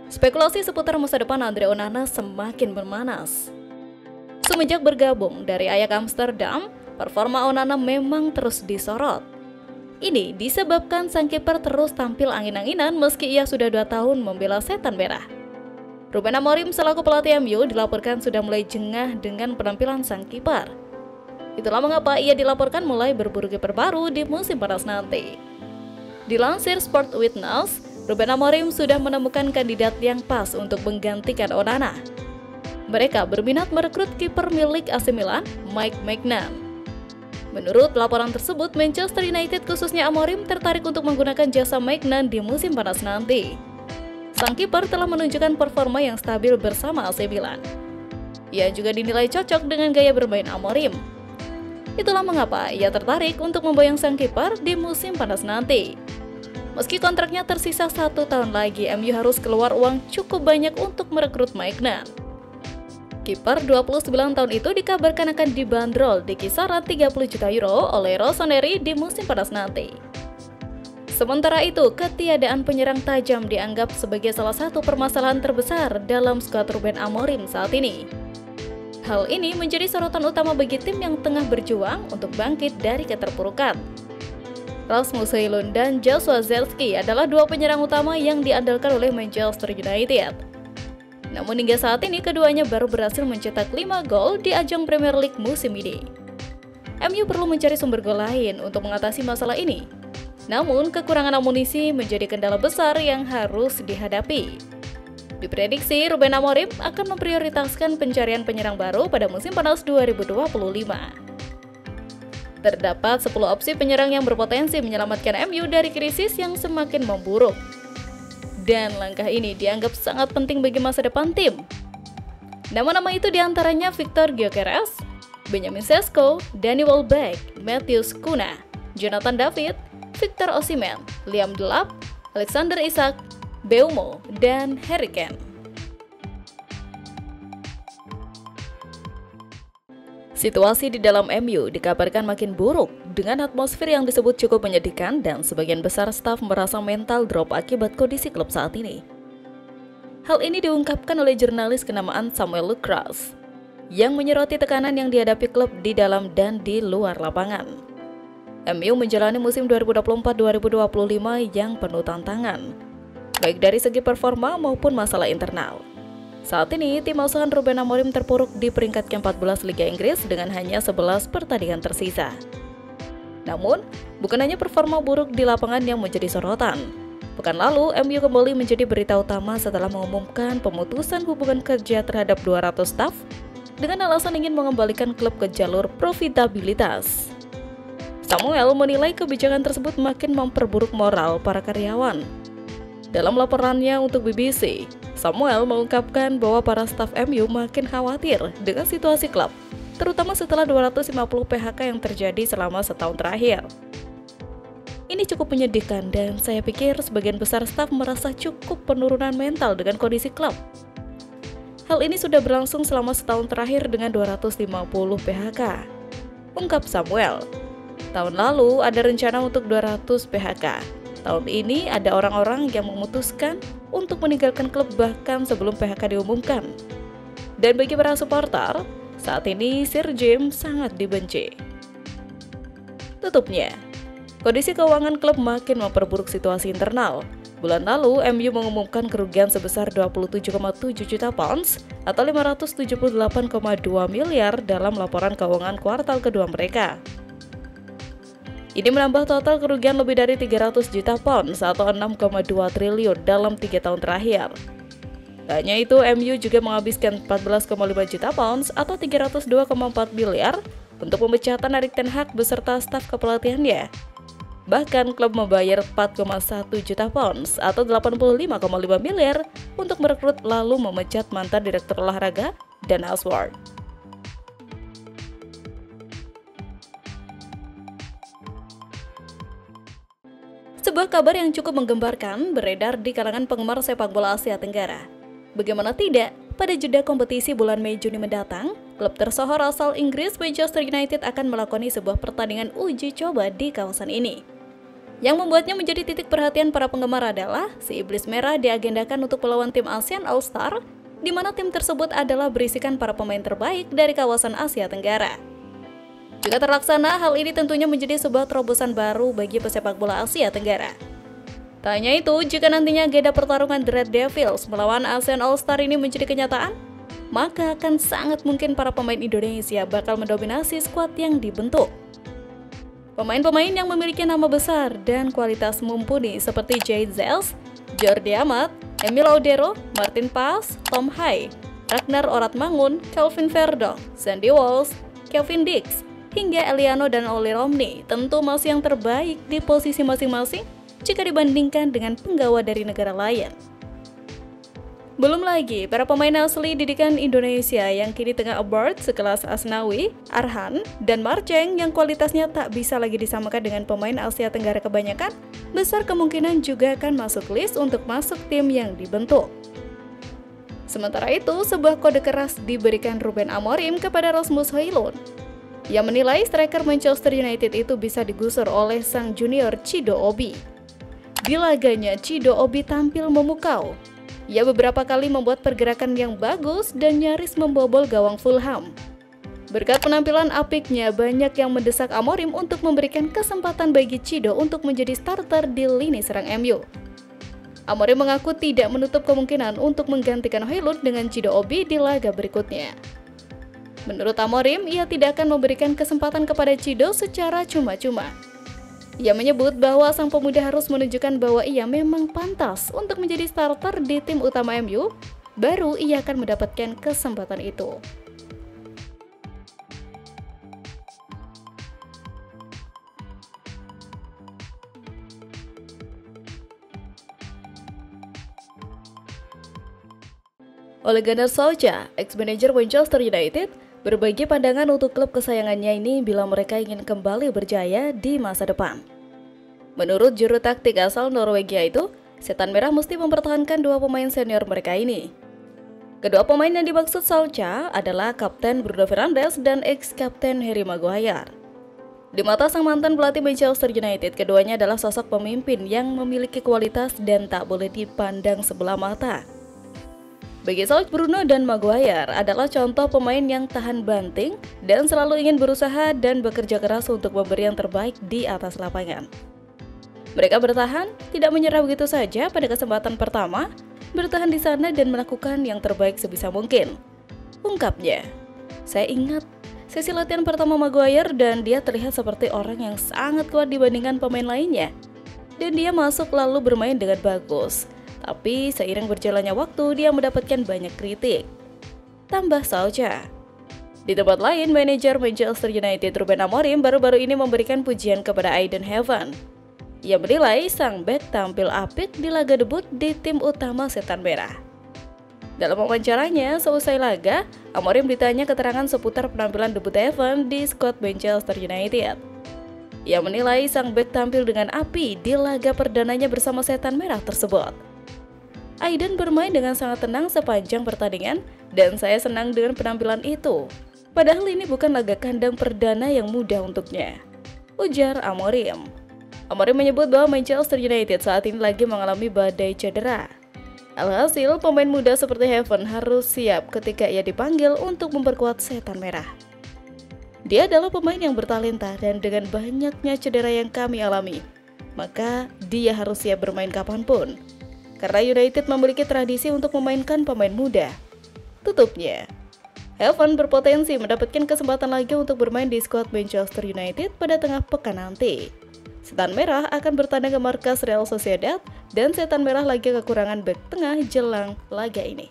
Spekulasi seputar masa depan Andre Onana semakin memanas. Semenjak bergabung dari Ajax Amsterdam, performa Onana memang terus disorot. Ini disebabkan sang kiper terus tampil angin-anginan meski ia sudah 2 tahun membela setan merah. Ruben Amorim selaku pelatih MU dilaporkan sudah mulai jengah dengan penampilan sang kiper. Itulah mengapa ia dilaporkan mulai berburu kiper baru di musim panas nanti. Dilansir Sport Witness, Ruben Amorim sudah menemukan kandidat yang pas untuk menggantikan Onana. Mereka berminat merekrut kiper milik AC Milan, Mike Maignan. Menurut laporan tersebut, Manchester United khususnya Amorim tertarik untuk menggunakan jasa Maignan di musim panas nanti. Sang kiper telah menunjukkan performa yang stabil bersama AC Milan. Ia juga dinilai cocok dengan gaya bermain Amorim. Itulah mengapa ia tertarik untuk memboyong sang kiper di musim panas nanti. Meski kontraknya tersisa 1 tahun lagi, MU harus keluar uang cukup banyak untuk merekrut Maignan. Kiper 29 tahun itu dikabarkan akan dibanderol di kisaran 30 juta euro oleh Rossoneri di musim panas nanti. Sementara itu, ketiadaan penyerang tajam dianggap sebagai salah satu permasalahan terbesar dalam skuad Ruben Amorim saat ini. Hal ini menjadi sorotan utama bagi tim yang tengah berjuang untuk bangkit dari keterpurukan. Rasmus Højlund dan Joshua Zirkzee adalah 2 penyerang utama yang diandalkan oleh Manchester United. Namun hingga saat ini keduanya baru berhasil mencetak 5 gol di ajang Premier League musim ini. MU perlu mencari sumber gol lain untuk mengatasi masalah ini. Namun kekurangan amunisi menjadi kendala besar yang harus dihadapi. Diprediksi Ruben Amorim akan memprioritaskan pencarian penyerang baru pada musim panas 2025. Terdapat 10 opsi penyerang yang berpotensi menyelamatkan MU dari krisis yang semakin memburuk. Dan langkah ini dianggap sangat penting bagi masa depan tim. Nama-nama itu diantaranya Victor Gyökeres, Benjamin Sesko, Danny Welbeck, Matheus Cunha, Jonathan David, Victor Osimhen, Liam Delap, Alexander Isak, Mbeumo, dan Harry Kane. Situasi di dalam MU dikabarkan makin buruk dengan atmosfer yang disebut cukup menyedihkan dan sebagian besar staf merasa mental drop akibat kondisi klub saat ini. Hal ini diungkapkan oleh jurnalis kenamaan Samuel Lucas yang menyoroti tekanan yang dihadapi klub di dalam dan di luar lapangan. MU menjalani musim 2024-2025 yang penuh tantangan, baik dari segi performa maupun masalah internal. Saat ini, tim asuhan Ruben Amorim terpuruk di peringkat ke-14 Liga Inggris dengan hanya 11 pertandingan tersisa. Namun, bukan hanya performa buruk di lapangan yang menjadi sorotan. Pekan lalu, MU kembali menjadi berita utama setelah mengumumkan pemutusan hubungan kerja terhadap 200 staf dengan alasan ingin mengembalikan klub ke jalur profitabilitas. Samuel menilai kebijakan tersebut makin memperburuk moral para karyawan. Dalam laporannya untuk BBC, Samuel mengungkapkan bahwa para staf MU makin khawatir dengan situasi klub, terutama setelah 250 PHK yang terjadi selama setahun terakhir. Ini cukup menyedihkan dan saya pikir sebagian besar staf merasa cukup penurunan mental dengan kondisi klub. Hal ini sudah berlangsung selama setahun terakhir dengan 250 PHK, ungkap Samuel. Tahun lalu ada rencana untuk 200 PHK. Tahun ini ada orang-orang yang memutuskan untuk meninggalkan klub bahkan sebelum PHK diumumkan. Dan bagi para supporter, saat ini Sir Jim sangat dibenci. Tutupnya, kondisi keuangan klub makin memperburuk situasi internal. Bulan lalu, MU mengumumkan kerugian sebesar 27,7 juta pounds atau 578,2 miliar dalam laporan keuangan kuartal kedua mereka. Ini menambah total kerugian lebih dari 300 juta pounds atau 6,2 triliun dalam 3 tahun terakhir. Hanya itu, MU juga menghabiskan 14,5 juta pounds atau 302,4 miliar untuk pemecatan Erik ten Hag beserta staf kepelatihannya. Bahkan klub membayar 4,1 juta pounds atau 85,5 miliar untuk merekrut lalu memecat mantan direktur olahraga Dan Ashworth. Sebuah kabar yang cukup menggembarkan beredar di kalangan penggemar sepak bola Asia Tenggara. Bagaimana tidak, pada jeda kompetisi bulan Mei-Juni mendatang, klub tersohor asal Inggris Manchester United akan melakoni sebuah pertandingan uji coba di kawasan ini. Yang membuatnya menjadi titik perhatian para penggemar adalah si Iblis Merah diagendakan untuk melawan tim ASEAN All-Star, di mana tim tersebut adalah berisikan para pemain terbaik dari kawasan Asia Tenggara. Jika terlaksana, hal ini tentunya menjadi sebuah terobosan baru bagi pesepak bola Asia Tenggara. Tak hanya itu, jika nantinya agenda pertarungan The Red Devils melawan ASEAN All-Star ini menjadi kenyataan, maka akan sangat mungkin para pemain Indonesia bakal mendominasi skuad yang dibentuk. Pemain-pemain yang memiliki nama besar dan kualitas mumpuni seperti Jade Zels, Jordi Amat, Emil Audero, Martin Paes, Tom Hai, Ragnar Oratmangun, Kelvin Verdonk, Sandy Walsh, Kevin Dix, hingga Eliano dan Oli Romney tentu masih yang terbaik di posisi masing-masing jika dibandingkan dengan penggawa dari negara lain. Belum lagi para pemain asli didikan Indonesia yang kini tengah abroad sekelas Asnawi, Arhan, dan Marceng yang kualitasnya tak bisa lagi disamakan dengan pemain Asia Tenggara kebanyakan, besar kemungkinan juga akan masuk list untuk masuk tim yang dibentuk. Sementara itu, sebuah kode keras diberikan Ruben Amorim kepada Rasmus Højlund, yang menilai striker Manchester United itu bisa digusur oleh sang junior Chido Obi. Di laganya, Chido Obi tampil memukau. Ia beberapa kali membuat pergerakan yang bagus dan nyaris membobol gawang Fulham. Berkat penampilan apiknya, banyak yang mendesak Amorim untuk memberikan kesempatan bagi Chido untuk menjadi starter di lini serang MU. Amorim mengaku tidak menutup kemungkinan untuk menggantikan Højlund dengan Chido Obi di laga berikutnya. Menurut Amorim, ia tidak akan memberikan kesempatan kepada Chido secara cuma-cuma. Ia menyebut bahwa sang pemuda harus menunjukkan bahwa ia memang pantas untuk menjadi starter di tim utama MU, baru ia akan mendapatkan kesempatan itu. Ole Gunnar Solskjaer, ex-manajer Manchester United, berbagi pandangan untuk klub kesayangannya ini bila mereka ingin kembali berjaya di masa depan. Menurut juru taktik asal Norwegia itu, Setan Merah mesti mempertahankan dua pemain senior mereka ini. Kedua pemain yang dimaksud Solskjaer adalah Kapten Bruno Fernandes dan ex-Kapten Harry Maguire. Di mata sang mantan pelatih Manchester United, keduanya adalah sosok pemimpin yang memiliki kualitas dan tak boleh dipandang sebelah mata. Bagi Solskjaer, Bruno dan Maguire adalah contoh pemain yang tahan banting dan selalu ingin berusaha dan bekerja keras untuk memberi yang terbaik di atas lapangan. Mereka bertahan, tidak menyerah begitu saja pada kesempatan pertama, bertahan di sana dan melakukan yang terbaik sebisa mungkin. Ungkapnya, saya ingat sesi latihan pertama Maguire dan dia terlihat seperti orang yang sangat kuat dibandingkan pemain lainnya. Dan dia masuk lalu bermain dengan bagus. Tapi seiring berjalannya waktu, dia mendapatkan banyak kritik. Tambah Solskjaer. Di tempat lain, manajer Manchester United Ruben Amorim baru-baru ini memberikan pujian kepada Aiden Heaven. Ia menilai sang bek tampil apik di laga debut di tim utama Setan Merah. Dalam wawancaranya, seusai laga, Amorim ditanya keterangan seputar penampilan debut Heaven di skuad Manchester United. Ia menilai sang bek tampil dengan api di laga perdananya bersama Setan Merah tersebut. Aiden bermain dengan sangat tenang sepanjang pertandingan dan saya senang dengan penampilan itu. Padahal ini bukan laga kandang perdana yang mudah untuknya, ujar Amorim. Amorim menyebut bahwa Manchester United saat ini lagi mengalami badai cedera. Alhasil, pemain muda seperti Heaven harus siap ketika ia dipanggil untuk memperkuat Setan Merah. Dia adalah pemain yang bertalenta dan dengan banyaknya cedera yang kami alami, maka dia harus siap bermain kapanpun. Karena United memiliki tradisi untuk memainkan pemain muda, tutupnya. Heaven berpotensi mendapatkan kesempatan lagi untuk bermain di skuad Manchester United pada tengah pekan nanti. Setan Merah akan bertandang ke markas Real Sociedad dan Setan Merah lagi kekurangan bek tengah jelang laga ini.